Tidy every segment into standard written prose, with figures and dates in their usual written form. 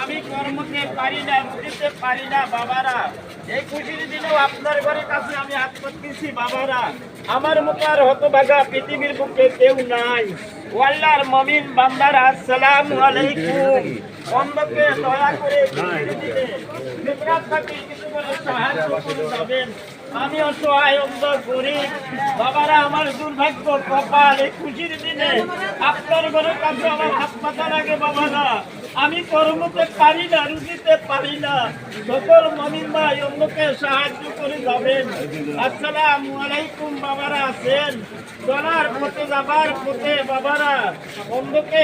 আমি কর্মকে পারি না, বুঝতে পারি না বাবারা। এই খুশির দিনেও আপনার ঘরের কাছে আমি হাত পাততেছি বাবারা। আমার মতো আর হতভাগা পৃথিবীর বুকে কেউ নাই। আল্লাহর মুমিন বান্দারা, আসসালামু আলাইকুম। অন্ধকে দয়া করে কিছু করে সাহায্য করে যাবেন। আমি অসহায়, অন্ধ, গরিব বাবারা। আমার দুর্ভাগ্য কপাল, এই খুশির দিনে আপনার ঘরের কাছে আমার হাত পাতা লাগে বাবারা। আমি কর্মতে পারি না, রুজিতে পারি না। সকল মুমিন ভাই অন্যকে সাহায্য করে যাবেন। আসসালামু আলাইকুম বাবারা। আছেন চলার পথে, যাবার পথে বাবারা, অন্ধকে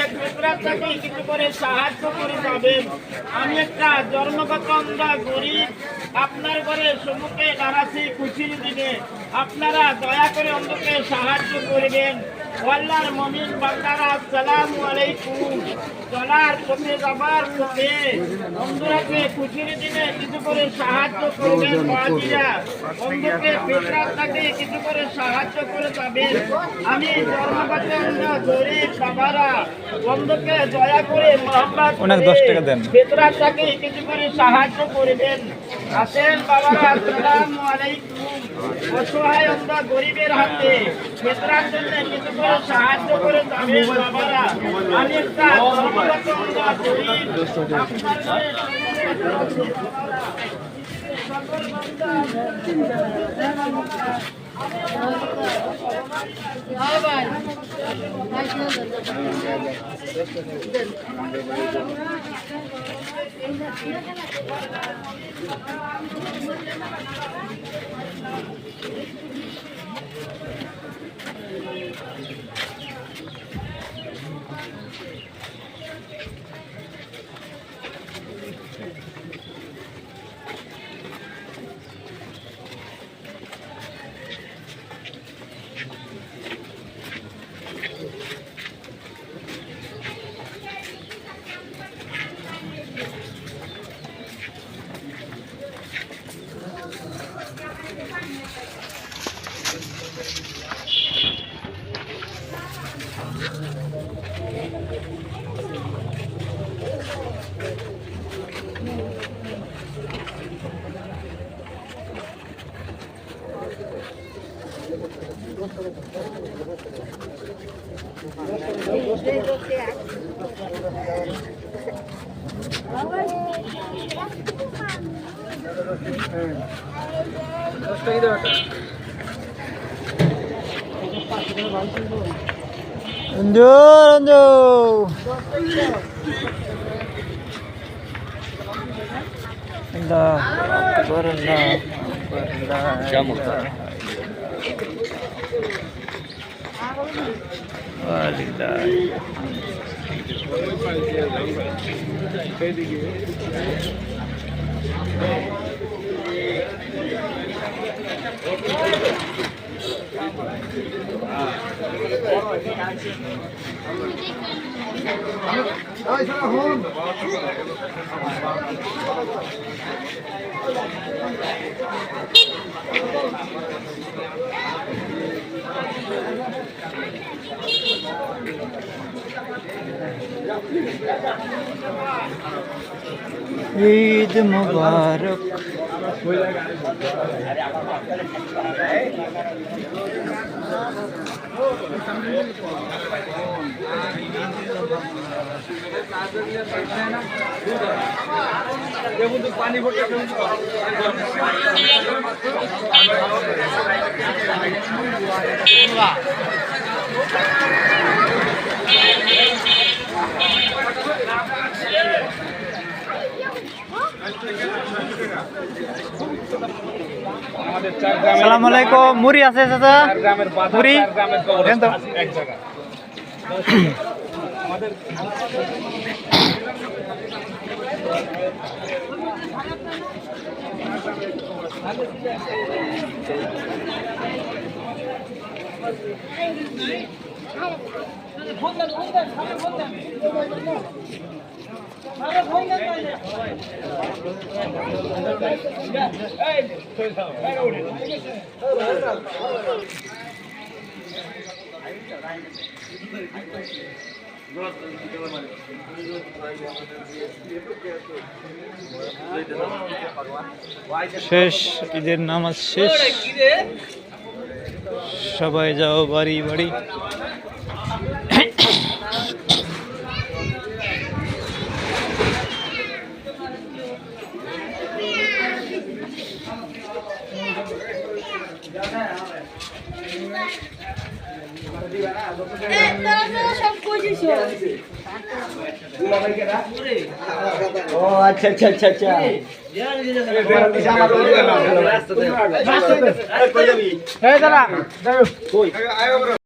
থেকে কিছু করে সাহায্য করে যাবেন। আমি একটা জন্মগত অন্ধ, গরিব, আপনার ঘরে সম্মুখে দাঁড়াচ্ছি খুশির দিনে। আপনারা দয়া করে অন্ধকে সাহায্য করবেন। আল্লাহর মুমিন বান্দারা, আসসালামু আলাইকুম। চলার পথে, যাবার পথে অন্ধরাকে খুশির দিনে কিছু করে সাহায্য করবেন। বাজিরা অন্ধকে ফিতরাত থেকে কিছু করে সাহায্য করে যাবেন। আমি জন্মগত অন্ধ, গরিব বাবারা, অন্ধকে দয়া করে মহব্বত করে ফিতরাত থেকে কিছু করে সাহায্য করবেন। আসেন বাবারা, আসসালামু আলাইকুম। অসহায় অন্ধ, গরিবের হাতে ফিতরাত জন্য কিছু করে সাহায্য করে যাবেন বাবারা। আমি একটা জন্মগত অন্ধ, গরিব, আপনার ঘরে সকল বান্দা ঈদ মুবারক। पानी আসসালামু আলাইকুম। মুড়ি আছে চাচা? মুড়ি দেন তো। শেষ, ঈদের নামাজ শেষ, সবাই যাও বাড়ি বাড়ি। ও আচ্ছা আচ্ছা আচ্ছা আচ্ছা এই দাঁড়া